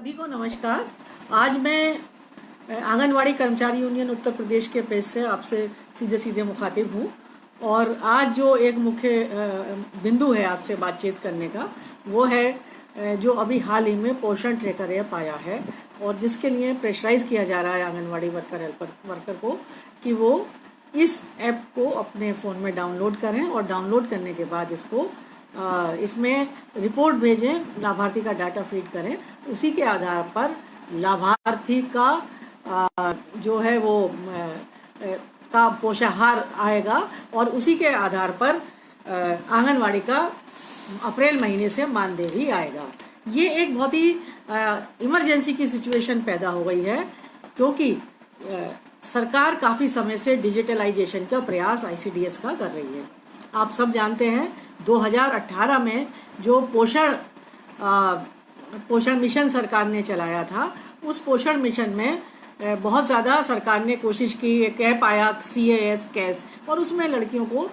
सभी को नमस्कार। आज मैं आंगनवाड़ी कर्मचारी यूनियन उत्तर प्रदेश के पेज से आपसे सीधे सीधे मुखातिब हूँ और आज जो एक मुख्य बिंदु है आपसे बातचीत करने का वो है जो अभी हाल ही में पोषण ट्रैकर ऐप आया है और जिसके लिए प्रेशराइज किया जा रहा है आंगनवाड़ी वर्कर को कि वो इस ऐप को अपने फ़ोन में डाउनलोड करें और डाउनलोड करने के बाद इसमें रिपोर्ट भेजें, लाभार्थी का डाटा फीड करें। उसी के आधार पर लाभार्थी का जो है वो का पोषाहार आएगा और उसी के आधार पर आंगनवाड़ी का अप्रैल महीने से मानदेय भी आएगा। ये एक बहुत ही इमरजेंसी की सिचुएशन पैदा हो गई है क्योंकि सरकार काफ़ी समय से डिजिटलाइजेशन का प्रयास आईसीडीएस का कर रही है। आप सब जानते हैं 2018 में जो पोषण मिशन सरकार ने चलाया था, उस पोषण मिशन में बहुत ज़्यादा सरकार ने कोशिश की। एक ऐप आया CAS कैस और उसमें लड़कियों को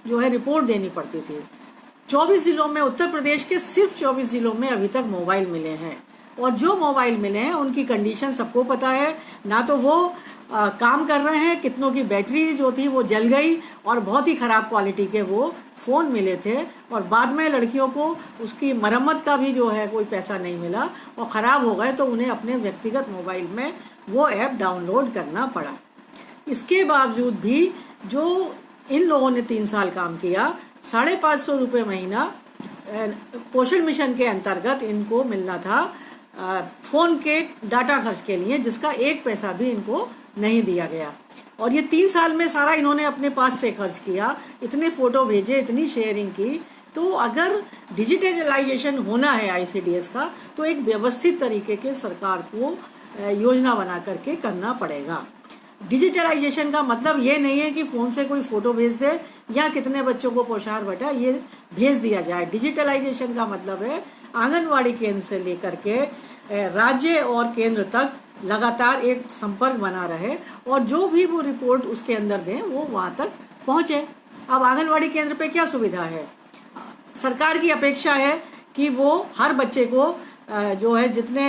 जो है रिपोर्ट देनी पड़ती थी। 24 ज़िलों में, उत्तर प्रदेश के सिर्फ 24 ज़िलों में अभी तक मोबाइल मिले हैं और जो मोबाइल मिले हैं उनकी कंडीशन सबको पता है। ना तो वो काम कर रहे हैं, कितनों की बैटरी जो थी वो जल गई और बहुत ही ख़राब क्वालिटी के वो फ़ोन मिले थे और बाद में लड़कियों को उसकी मरम्मत का भी जो है कोई पैसा नहीं मिला और ख़राब हो गए तो उन्हें अपने व्यक्तिगत मोबाइल में वो ऐप डाउनलोड करना पड़ा। इसके बावजूद भी जो इन लोगों ने 3 साल काम किया, 550 रुपये महीना पोषण मिशन के अंतर्गत इनको मिलना था फ़ोन के डाटा खर्च के लिए, जिसका 1 पैसा भी इनको नहीं दिया गया। और ये 3 साल में सारा इन्होंने अपने पास से खर्च किया, इतने फ़ोटो भेजे, इतनी शेयरिंग की। तो अगर डिजिटलाइजेशन होना है आईसीडीएस का तो एक व्यवस्थित तरीके के सरकार को योजना बना करके करना पड़ेगा। डिजिटलाइजेशन का मतलब ये नहीं है कि फ़ोन से कोई फ़ोटो भेज दे या कितने बच्चों को पोषाहार बटा ये भेज दिया जाए। डिजिटलाइजेशन का मतलब है आंगनवाड़ी केंद्र से लेकर के राज्य और केंद्र तक लगातार एक संपर्क बना रहे और जो भी वो रिपोर्ट उसके अंदर दें वो वहाँ तक पहुँचे। अब आंगनवाड़ी केंद्र पे क्या सुविधा है? सरकार की अपेक्षा है कि वो हर बच्चे को जो है जितने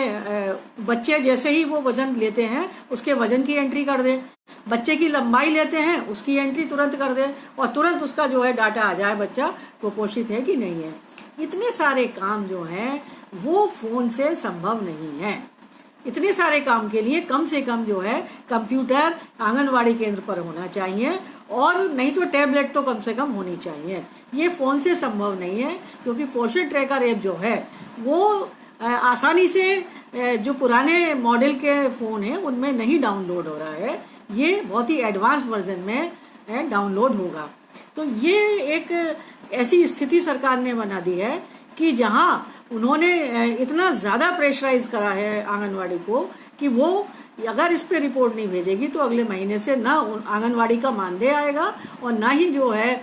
बच्चे जैसे ही वो वजन लेते हैं उसके वजन की एंट्री कर दें, बच्चे की लंबाई लेते हैं उसकी एंट्री तुरंत कर दें और तुरंत उसका जो है डाटा आ जाए बच्चा कुपोषित है कि नहीं है। इतने सारे काम जो हैं वो फ़ोन से संभव नहीं है। इतने सारे काम के लिए कम से कम जो है कंप्यूटर आंगनवाड़ी केंद्र पर होना चाहिए और नहीं तो टैबलेट तो कम से कम होनी चाहिए। ये फ़ोन से संभव नहीं है क्योंकि पोषण ट्रैकर ऐप जो है वो आसानी से जो पुराने मॉडल के फ़ोन हैं उनमें नहीं डाउनलोड हो रहा है। ये बहुत ही एडवांस वर्जन में डाउनलोड होगा। तो ये एक ऐसी स्थिति सरकार ने बना दी है कि जहां उन्होंने इतना ज़्यादा प्रेशराइज करा है आंगनवाड़ी को कि वो अगर इस पे रिपोर्ट नहीं भेजेगी तो अगले महीने से ना आंगनवाड़ी का मानदेय आएगा और ना ही जो है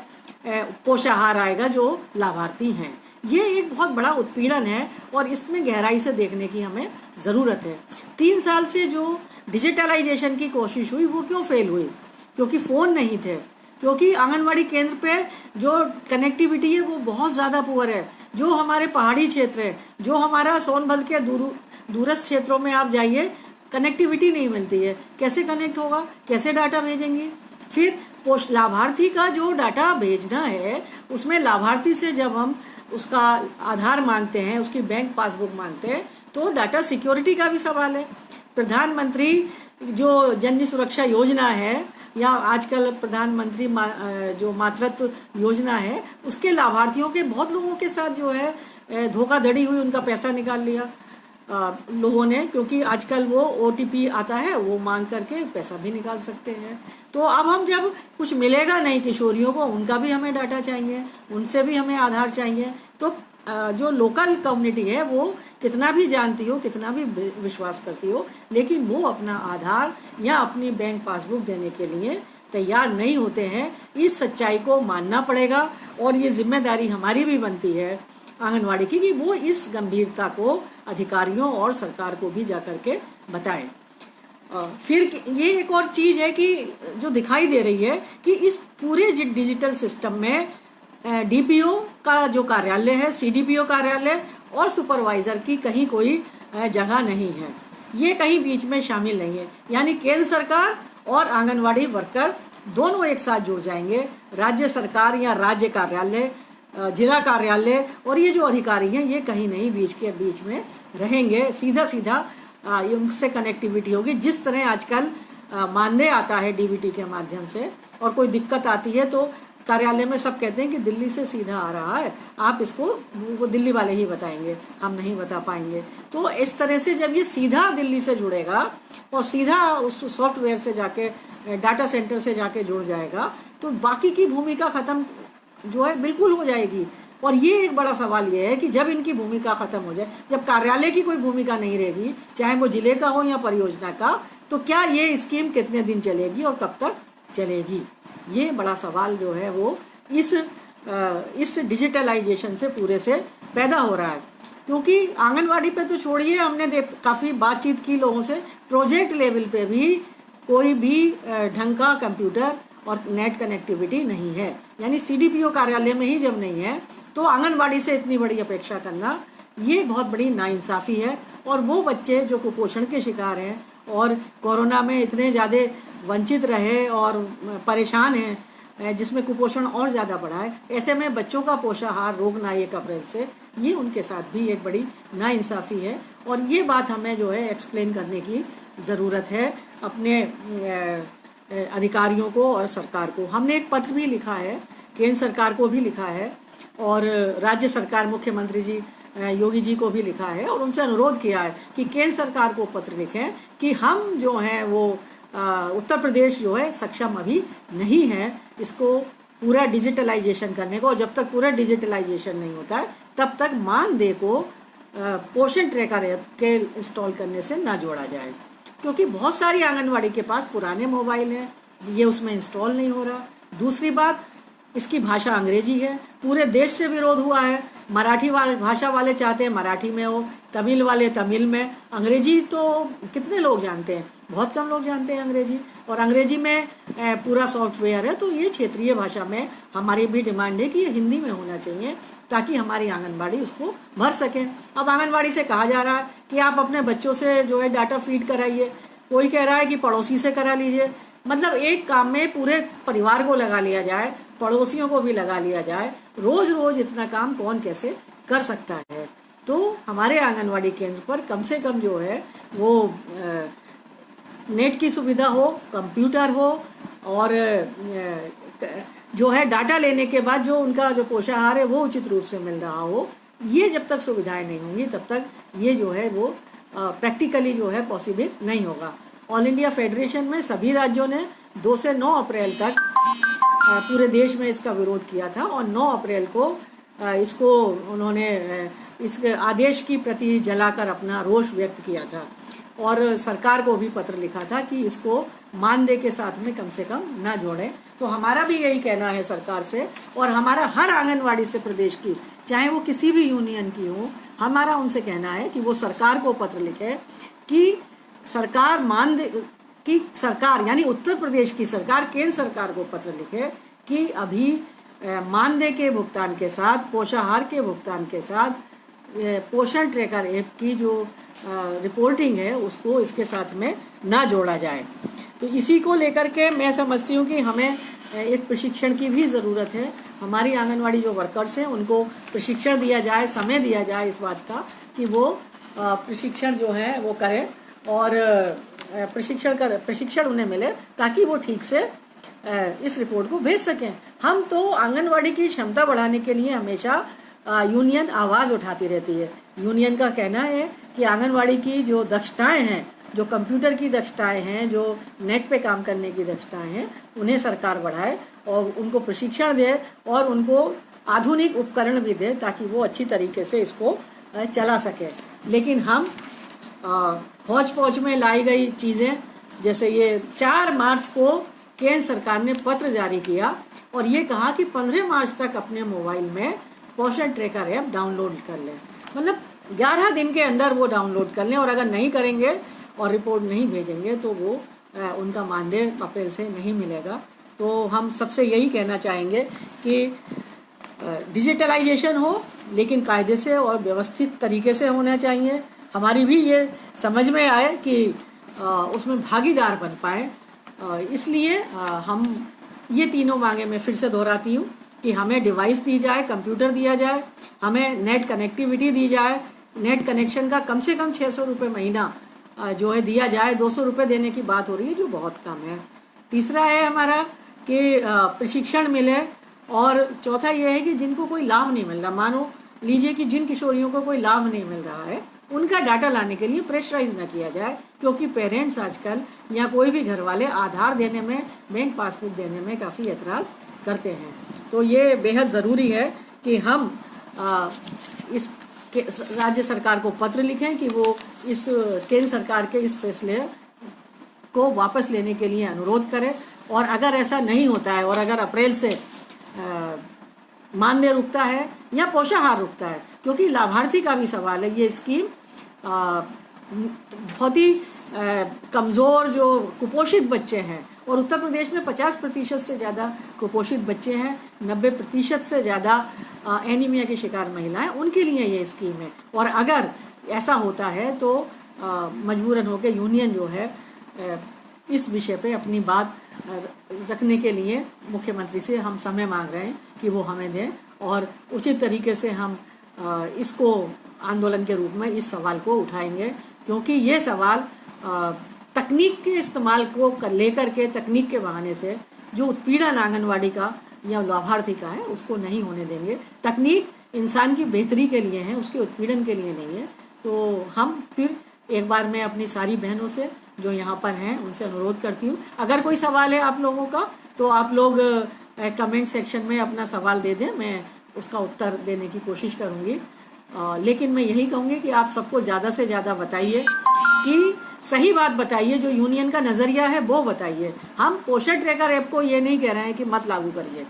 पोषाहार आएगा जो लाभार्थी हैं। ये एक बहुत बड़ा उत्पीड़न है और इसमें गहराई से देखने की हमें ज़रूरत है। 3 साल से जो डिजिटलाइजेशन की कोशिश हुई वो क्यों फेल हुई? क्योंकि फ़ोन नहीं थे, क्योंकि आंगनवाड़ी केंद्र पे जो कनेक्टिविटी है वो बहुत ज़्यादा पुअर है। जो हमारे पहाड़ी क्षेत्र है, जो हमारा सोनभद्र के दूरस्थ क्षेत्रों में आप जाइए, कनेक्टिविटी नहीं मिलती है। कैसे कनेक्ट होगा? कैसे डाटा भेजेंगे? फिर लाभार्थी का जो डाटा भेजना है उसमें लाभार्थी से जब हम उसका आधार मांगते हैं, उसकी बैंक पासबुक मांगते हैं तो डाटा सिक्योरिटी का भी सवाल है। प्रधानमंत्री जो जननी सुरक्षा योजना है या आजकल प्रधानमंत्री जो मातृत्व योजना है उसके लाभार्थियों के बहुत लोगों के साथ जो है धोखाधड़ी हुई, उनका पैसा निकाल लिया लोगों ने, क्योंकि आजकल वो OTP आता है वो मांग करके पैसा भी निकाल सकते हैं। तो अब हम जब कुछ मिलेगा नहीं किशोरियों को, उनका भी हमें डाटा चाहिए, उनसे भी हमें आधार चाहिए। तो जो लोकल कम्युनिटी है वो कितना भी जानती हो, कितना भी विश्वास करती हो, लेकिन वो अपना आधार या अपनी बैंक पासबुक देने के लिए तैयार नहीं होते हैं। इस सच्चाई को मानना पड़ेगा और ये जिम्मेदारी हमारी भी बनती है आंगनवाड़ी की कि वो इस गंभीरता को अधिकारियों और सरकार को भी जाकर के बताएं। फिर ये एक और चीज़ है कि जो दिखाई दे रही है कि इस पूरे डिजिटल सिस्टम में डीपीओ का जो कार्यालय है, सीडीपीओ कार्यालय और सुपरवाइजर की कहीं कोई जगह नहीं है, ये कहीं बीच में शामिल नहीं है। यानी केंद्र सरकार और आंगनवाड़ी वर्कर दोनों एक साथ जुड़ जाएंगे। राज्य सरकार या राज्य कार्यालय, जिला कार्यालय और ये जो अधिकारी हैं ये कहीं नहीं बीच में रहेंगे। सीधा सीधा उनसे कनेक्टिविटी होगी। जिस तरह आजकल मानदेय आता है डीबीटी के माध्यम से, और कोई दिक्कत आती है तो कार्यालय में सब कहते हैं कि दिल्ली से सीधा आ रहा है, आप इसको, वो दिल्ली वाले ही बताएंगे, हम नहीं बता पाएंगे। तो इस तरह से जब ये सीधा दिल्ली से जुड़ेगा और सीधा उस सॉफ्टवेयर से जाके डाटा सेंटर से जाके जुड़ जाएगा, तो बाकी की भूमिका खत्म जो है बिल्कुल हो जाएगी। और ये एक बड़ा सवाल ये है कि जब इनकी भूमिका खत्म हो जाए, जब कार्यालय की कोई भूमिका नहीं रहेगी, चाहे वो जिले का हो या परियोजना का, तो क्या ये स्कीम कितने दिन चलेगी और कब तक चलेगी? ये बड़ा सवाल जो है वो इस डिजिटलाइजेशन से पूरे से पैदा हो रहा है। क्योंकि आंगनवाड़ी पे तो छोड़िए, हमने काफ़ी बातचीत की लोगों से, प्रोजेक्ट लेवल पे भी कोई भी ढंग का कंप्यूटर और नेट कनेक्टिविटी नहीं है। यानी सीडीपीओ कार्यालय में ही जब नहीं है तो आंगनवाड़ी से इतनी बड़ी अपेक्षा करना ये बहुत बड़ी नाइंसाफ़ी है। और वो बच्चे जो कुपोषण के शिकार हैं और कोरोना में इतने ज़्यादा वंचित रहे और परेशान हैं, जिसमें कुपोषण और ज़्यादा बढ़ा है, ऐसे में बच्चों का पोषाहार रोकना 1 अप्रैल से, ये उनके साथ भी एक बड़ी नाइंसाफ़ी है। और ये बात हमें जो है एक्सप्लेन करने की ज़रूरत है अपने अधिकारियों को और सरकार को। हमने एक पत्र भी लिखा है, केंद्र सरकार को भी लिखा है और राज्य सरकार मुख्यमंत्री जी योगी जी को भी लिखा है और उनसे अनुरोध किया है कि केंद्र सरकार को पत्र लिखें कि हम जो हैं वो उत्तर प्रदेश जो है सक्षम अभी नहीं है इसको पूरा डिजिटलाइजेशन करने को। और जब तक पूरा डिजिटलाइजेशन नहीं होता है तब तक मानदेय को पोषण ट्रैकर ऐप के इंस्टॉल करने से ना जोड़ा जाए, क्योंकि बहुत सारी आंगनवाड़ी के पास पुराने मोबाइल हैं, ये उसमें इंस्टॉल नहीं हो रहा। दूसरी बात, इसकी भाषा अंग्रेजी है, पूरे देश से विरोध हुआ है। मराठी भाषा वाले चाहते हैं मराठी में हो, तमिल वाले तमिल में। अंग्रेजी तो कितने लोग जानते हैं? बहुत कम लोग जानते हैं अंग्रेजी, और अंग्रेजी में पूरा सॉफ्टवेयर है। तो ये क्षेत्रीय भाषा में हमारी भी डिमांड है कि ये हिंदी में होना चाहिए ताकि हमारी आंगनबाड़ी उसको भर सकें। अब आंगनबाड़ी से कहा जा रहा है कि आप अपने बच्चों से जो है डाटा फीड कराइए, कोई कह रहा है कि पड़ोसी से करा लीजिए। मतलब एक काम में पूरे परिवार को लगा लिया जाए, पड़ोसियों को भी लगा लिया जाए, रोज रोज इतना काम कौन कैसे कर सकता है? तो हमारे आंगनवाड़ी केंद्र पर कम से कम जो है वो नेट की सुविधा हो, कंप्यूटर हो, और जो है डाटा लेने के बाद जो उनका जो पोषाहार है वो उचित रूप से मिल रहा हो। ये जब तक सुविधाएं नहीं होंगी तब तक ये जो है वो प्रैक्टिकली जो है पॉसिबल नहीं होगा। ऑल इंडिया फेडरेशन में सभी राज्यों ने 2 से 9 अप्रैल तक पूरे देश में इसका विरोध किया था और 9 अप्रैल को इसको उन्होंने इस आदेश की प्रति जलाकर अपना रोष व्यक्त किया था और सरकार को भी पत्र लिखा था कि इसको मानदेय के साथ में कम से कम ना जोड़ें। तो हमारा भी यही कहना है सरकार से, और हमारा हर आंगनवाड़ी से प्रदेश की, चाहे वो किसी भी यूनियन की हो, हमारा उनसे कहना है कि वो सरकार को पत्र लिखे कि सरकार मानदेय की सरकार यानी उत्तर प्रदेश की सरकार केंद्र सरकार को पत्र लिखे कि अभी मानदेय के भुगतान के साथ, पोषाहार के भुगतान के साथ पोषण ट्रैकर ऐप की जो रिपोर्टिंग है उसको इसके साथ में ना जोड़ा जाए। तो इसी को लेकर के मैं समझती हूँ कि हमें एक प्रशिक्षण की भी ज़रूरत है। हमारी आंगनवाड़ी जो वर्कर्स हैं उनको प्रशिक्षण दिया जाए, समय दिया जाए इस बात का कि वो प्रशिक्षण जो है वो करें और प्रशिक्षण उन्हें मिले ताकि वो ठीक से इस रिपोर्ट को भेज सकें। हम तो आंगनवाड़ी की क्षमता बढ़ाने के लिए हमेशा यूनियन आवाज़ उठाती रहती है। यूनियन का कहना है कि आंगनवाड़ी की जो दक्षताएं हैं, जो कंप्यूटर की दक्षताएं हैं, जो नेट पे काम करने की दक्षताएं हैं, उन्हें सरकार बढ़ाए और उनको प्रशिक्षण दे और उनको आधुनिक उपकरण भी दे ताकि वो अच्छी तरीके से इसको चला सके। लेकिन हम फौज फौज में लाई गई चीज़ें, जैसे ये 4 मार्च को केंद्र सरकार ने पत्र जारी किया और ये कहा कि 15 मार्च तक अपने मोबाइल में पोषण ट्रैकर ऐप डाउनलोड कर लें। मतलब 11 दिन के अंदर वो डाउनलोड कर लें, और अगर नहीं करेंगे और रिपोर्ट नहीं भेजेंगे तो वो उनका मानदेय अप्रैल से नहीं मिलेगा। तो हम सबसे यही कहना चाहेंगे कि डिजिटलाइजेशन हो लेकिन कायदे से और व्यवस्थित तरीके से होना चाहिए, हमारी भी ये समझ में आए कि उसमें भागीदार बन पाए। इसलिए हम ये तीनों मांगे मैं फिर से दोहराती हूँ कि हमें डिवाइस दी जाए, कंप्यूटर दिया जाए, हमें नेट कनेक्टिविटी दी जाए, नेट कनेक्शन का कम से कम 600 रुपये महीना जो है दिया जाए। 200 रुपये देने की बात हो रही है जो बहुत कम है। तीसरा है हमारा कि प्रशिक्षण मिले, और चौथा ये है कि जिनको कोई लाभ नहीं मिल रहा, मानो लीजिए कि जिन किशोरियों को कोई लाभ नहीं मिल रहा है, उनका डाटा लाने के लिए प्रेशराइज न किया जाए, क्योंकि पेरेंट्स आजकल या कोई भी घर वाले आधार देने में, बैंक पासबुक देने में काफ़ी एतराज़ करते हैं। तो ये बेहद ज़रूरी है कि हम इस राज्य सरकार को पत्र लिखें कि वो इस केंद्र सरकार के इस फैसले को वापस लेने के लिए अनुरोध करें। और अगर ऐसा नहीं होता है और अगर अप्रैल से मानदेय रुकता है या पोषाहार रुकता है, क्योंकि लाभार्थी का भी सवाल है, ये स्कीम बहुत ही कमज़ोर जो कुपोषित बच्चे हैं, और उत्तर प्रदेश में 50% से ज़्यादा कुपोषित बच्चे हैं, 90% से ज़्यादा एनीमिया की शिकार महिलाएं, उनके लिए ये स्कीम है। और अगर ऐसा होता है तो मजबूरन होकर यूनियन जो है इस विषय पे अपनी बात रखने के लिए मुख्यमंत्री से हम समय मांग रहे हैं कि वो हमें दें, और उचित तरीके से हम इसको आंदोलन के रूप में इस सवाल को उठाएंगे, क्योंकि ये सवाल तकनीक के इस्तेमाल को लेकर के, तकनीक के बहाने से जो उत्पीड़न आंगनवाड़ी का या लाभार्थी का है उसको नहीं होने देंगे। तकनीक इंसान की बेहतरी के लिए है, उसके उत्पीड़न के लिए नहीं है। तो हम फिर एक बार मैं अपनी सारी बहनों से जो यहाँ पर हैं उनसे अनुरोध करती हूँ, अगर कोई सवाल है आप लोगों का तो आप लोग कमेंट सेक्शन में अपना सवाल दे दें, मैं उसका उत्तर देने की कोशिश करूँगी। लेकिन मैं यही कहूँगी कि आप सबको ज़्यादा से ज़्यादा बताइए, कि सही बात बताइए, जो यूनियन का नज़रिया है वो बताइए। हम पोषण ट्रैकर ऐप को ये नहीं कह रहे हैं कि मत लागू करिए,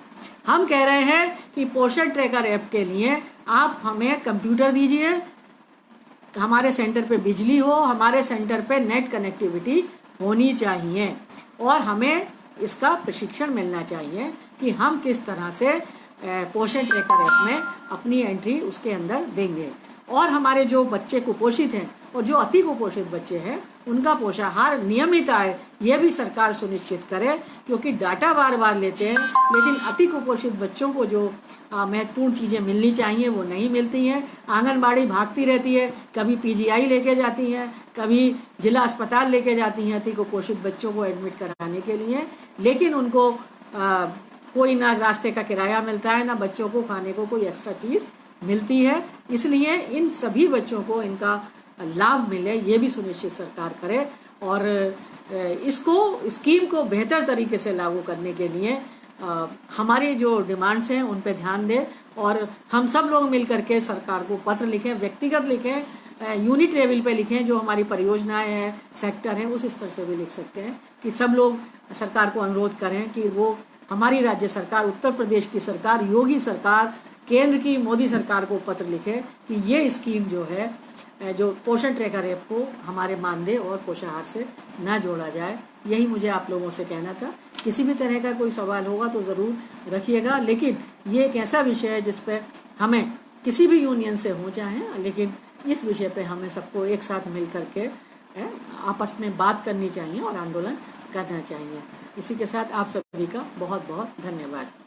हम कह रहे हैं कि पोषण ट्रैकर ऐप के लिए आप हमें कंप्यूटर दीजिए, हमारे सेंटर पे बिजली हो, हमारे सेंटर पे नेट कनेक्टिविटी होनी चाहिए, और हमें इसका प्रशिक्षण मिलना चाहिए कि हम किस तरह से पोषण ट्रैकर ऐप में अपनी एंट्री उसके अंदर देंगे। और हमारे जो बच्चे कुपोषित हैं और जो अति कुपोषित बच्चे हैं उनका पोषाहार नियमित आए, ये भी सरकार सुनिश्चित करे, क्योंकि डाटा बार बार लेते हैं लेकिन अति कुपोषित बच्चों को जो महत्वपूर्ण चीज़ें मिलनी चाहिए वो नहीं मिलती हैं। आंगनबाड़ी भागती रहती है, कभी पीजीआई लेके जाती हैं, कभी जिला अस्पताल लेके जाती हैं अति कुपोषित बच्चों को एडमिट कराने के लिए, लेकिन उनको कोई ना रास्ते का किराया मिलता है, ना बच्चों को खाने को कोई एक्स्ट्रा चीज़ मिलती है। इसलिए इन सभी बच्चों को इनका लाभ मिले, ये भी सुनिश्चित सरकार करे, और इसको स्कीम को बेहतर तरीके से लागू करने के लिए हमारी जो डिमांड्स हैं उन पे ध्यान दें, और हम सब लोग मिल करके सरकार को पत्र लिखें, व्यक्तिगत लिखें, यूनिट लेवल पे लिखें, जो हमारी परियोजनाएं हैं, सेक्टर हैं, उस स्तर से भी लिख सकते हैं, कि सब लोग सरकार को अनुरोध करें कि वो हमारी राज्य सरकार, उत्तर प्रदेश की सरकार, योगी सरकार, केंद्र की मोदी सरकार को पत्र लिखे कि ये स्कीम जो है, जो पोषण ट्रैकर ऐप को हमारे मानदेय और पोषाहार से ना जोड़ा जाए। यही मुझे आप लोगों से कहना था। किसी भी तरह का कोई सवाल होगा तो ज़रूर रखिएगा, लेकिन ये एक ऐसा विषय है जिस पर हमें किसी भी यूनियन से हो चाहे, लेकिन इस विषय पे हमें सबको एक साथ मिल करके आपस में बात करनी चाहिए और आंदोलन करना चाहिए। इसी के साथ आप सभी का बहुत बहुत धन्यवाद।